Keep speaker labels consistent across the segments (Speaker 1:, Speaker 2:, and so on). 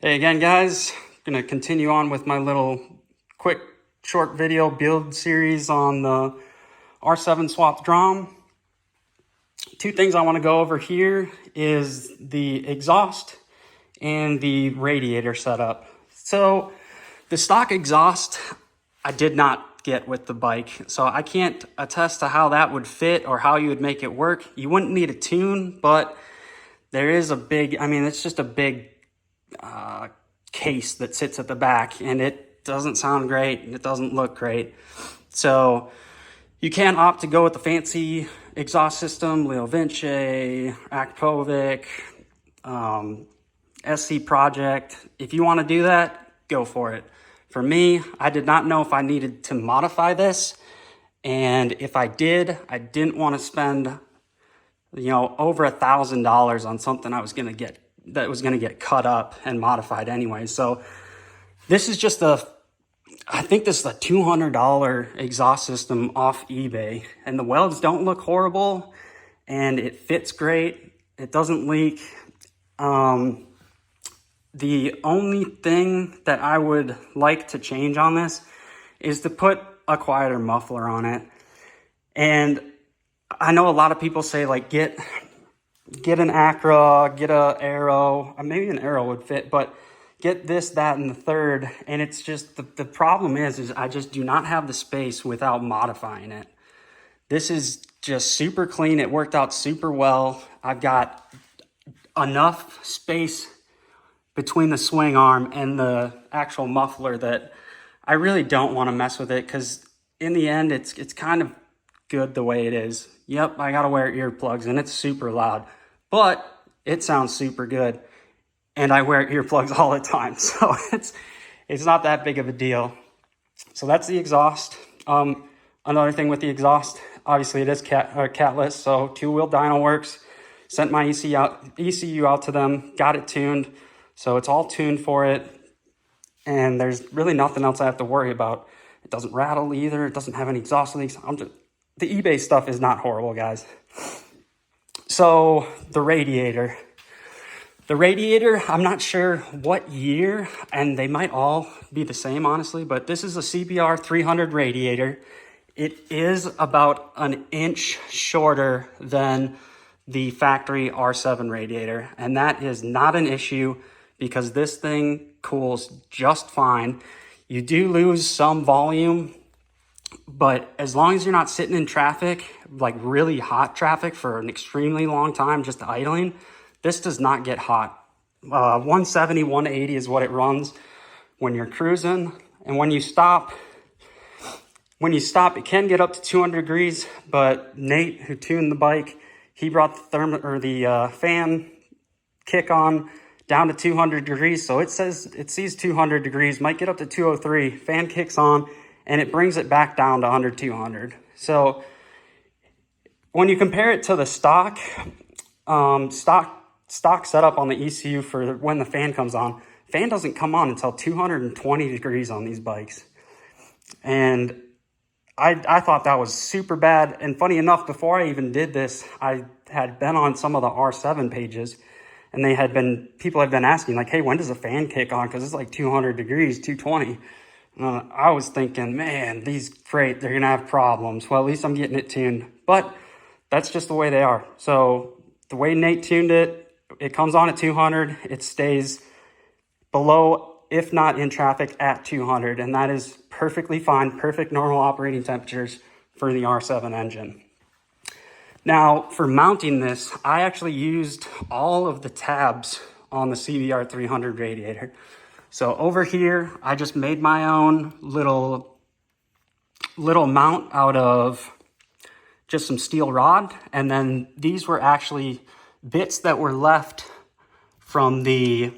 Speaker 1: Hey again, guys. Gonna continue on with my little quick short video build series on the R7 swapped Grom. Two things I want to go over here is the exhaust and the radiator setup. So the stock exhaust I did not get with the bike, so I can't attest to how that would fit or how you would make it work. You wouldn't need a tune, but there is a big, it's just a big case that sits at the back, and it doesn't sound great and it doesn't look great. So you can opt to go with the fancy exhaust system, Leo Vinci, Akpovic, SC Project. If you want to do that, go for it. For me, I did not know if I needed to modify this, and if I did, I didn't want to spend over $1,000 on something that was going to get cut up and modified anyway. So this is just I think this is a $200 exhaust system off eBay, and the welds don't look horrible and it fits great. It doesn't leak. The only thing that I would like to change on this is to put a quieter muffler on it. And I know a lot of people say, like, get an Acra, get a Arrow, maybe an Arrow would fit, but get this, that, and the third. And it's just, the problem is I just do not have the space without modifying it. This is just super clean. It worked out super well. I've got enough space between the swing arm and the actual muffler that I really don't want to mess with it, because in the end, it's kind of good the way it is. Yep, I gotta wear earplugs and it's super loud, but it sounds super good. And I wear earplugs all the time, so it's not that big of a deal. So that's the exhaust. Another thing with the exhaust, obviously it is catless, so two-wheel dyno works. Sent my ECU out to them, got it tuned, so it's all tuned for it. And there's really nothing else I have to worry about. It doesn't rattle either. It doesn't have any exhaust leaks. The eBay stuff is not horrible, guys. So the radiator. The radiator, I'm not sure what year, and they might all be the same, honestly, but this is a CBR 300 radiator. It is about an inch shorter than the factory R7 radiator, and that is not an issue because this thing cools just fine. You do lose some volume, but as long as you're not sitting in traffic, like really hot traffic for an extremely long time, just idling, this does not get hot. 170, 180 is what it runs when you're cruising. And when you stop, it can get up to 200 degrees, but Nate, who tuned the bike, he brought the fan kick on down to 200 degrees. So it sees 200 degrees, might get up to 203, fan kicks on, and it brings it back down to under 200. So when you compare it to the stock setup on the ECU for when the fan comes on, fan doesn't come on until 220 degrees on these bikes. And I thought that was super bad. And funny enough, before I even did this, I had been on some of the R7 pages, and people had been asking, like, hey, when does the fan kick on? Because it's like 200 degrees, 220. I was thinking, man, they're going to have problems. Well, at least I'm getting it tuned. But that's just the way they are. So the way Nate tuned it, it comes on at 200. It stays below, if not in traffic, at 200. And that is perfectly fine, perfect normal operating temperatures for the R7 engine. Now, for mounting this, I actually used all of the tabs on the CBR 300 radiator. So over here, I just made my own little mount out of just some steel rod. And then these were actually bits that were left from the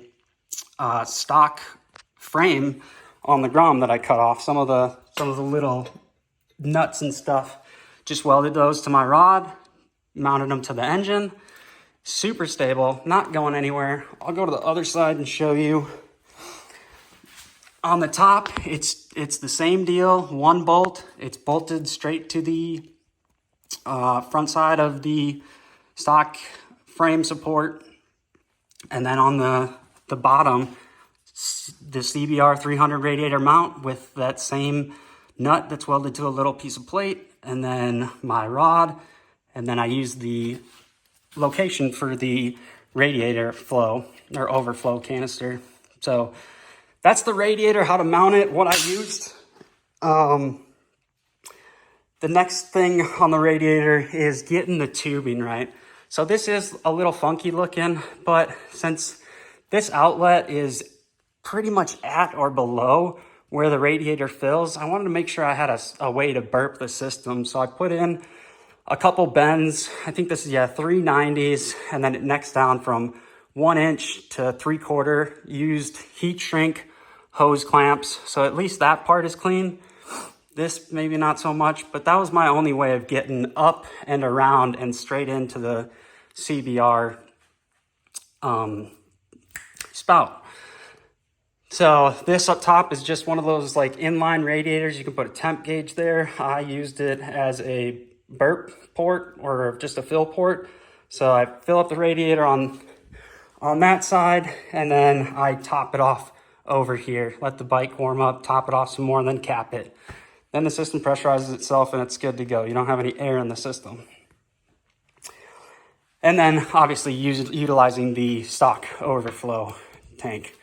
Speaker 1: stock frame on the Grom that I cut off. Some of the little nuts and stuff, just welded those to my rod, mounted them to the engine. Super stable, not going anywhere. I'll go to the other side and show you. On the top, it's the same deal. One bolt, it's bolted straight to the front side of the stock frame support. And then on the bottom, the CBR 300 radiator mount with that same nut that's welded to a little piece of plate, and then my rod, and then I use the location for the radiator flow or overflow canister. So that's the radiator, how to mount it, what I used. The next thing on the radiator is getting the tubing right. So this is a little funky looking, but since this outlet is pretty much at or below where the radiator fills, I wanted to make sure I had a way to burp the system. So I put in a couple bends. I think this is, 390s, and then it necks down from 1 inch to 3/4. Used heat shrink hose clamps, so at least that part is clean. This maybe not so much, but that was my only way of getting up and around and straight into the CBR spout. So this up top is just one of those like inline radiators. You can put a temp gauge there. I used it as a burp port or just a fill port. So I fill up the radiator on that side, and then I top it off over here. Let the bike warm up, top it off some more, and then cap it. Then the system pressurizes itself and it's good to go. You don't have any air in the system. And then obviously utilizing the stock overflow tank.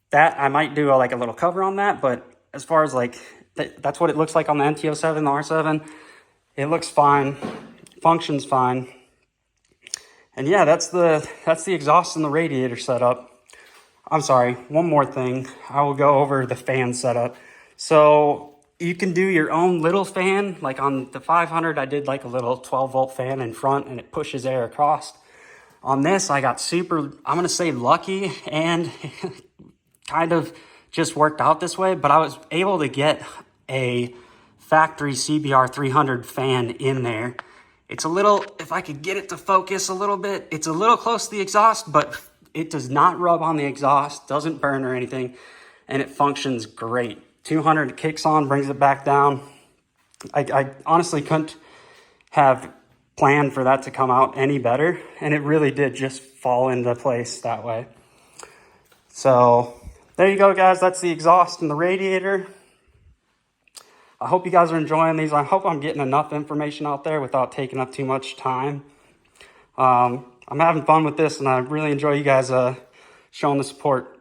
Speaker 1: That I might do like a little cover on that, but as far as like, that's what it looks like on the NT07, the R7. It looks fine, functions fine. And yeah, that's the exhaust and the radiator setup. I'm sorry, one more thing. I will go over the fan setup. So you can do your own little fan. Like on the 500, I did like a little 12-volt fan in front and it pushes air across. On this, I got super, I'm gonna say lucky, and kind of just worked out this way, but I was able to get a factory CBR 300 fan in there. It's a little, if I could get it to focus a little bit, it's a little close to the exhaust, but it does not rub on the exhaust, doesn't burn or anything, and it functions great. 200 kicks on, brings it back down. I honestly couldn't have planned for that to come out any better, and it really did just fall into place that way. So there you go, guys. That's the exhaust and the radiator. I hope you guys are enjoying these. I hope I'm getting enough information out there without taking up too much time. I'm having fun with this, and I really enjoy you guys showing the support.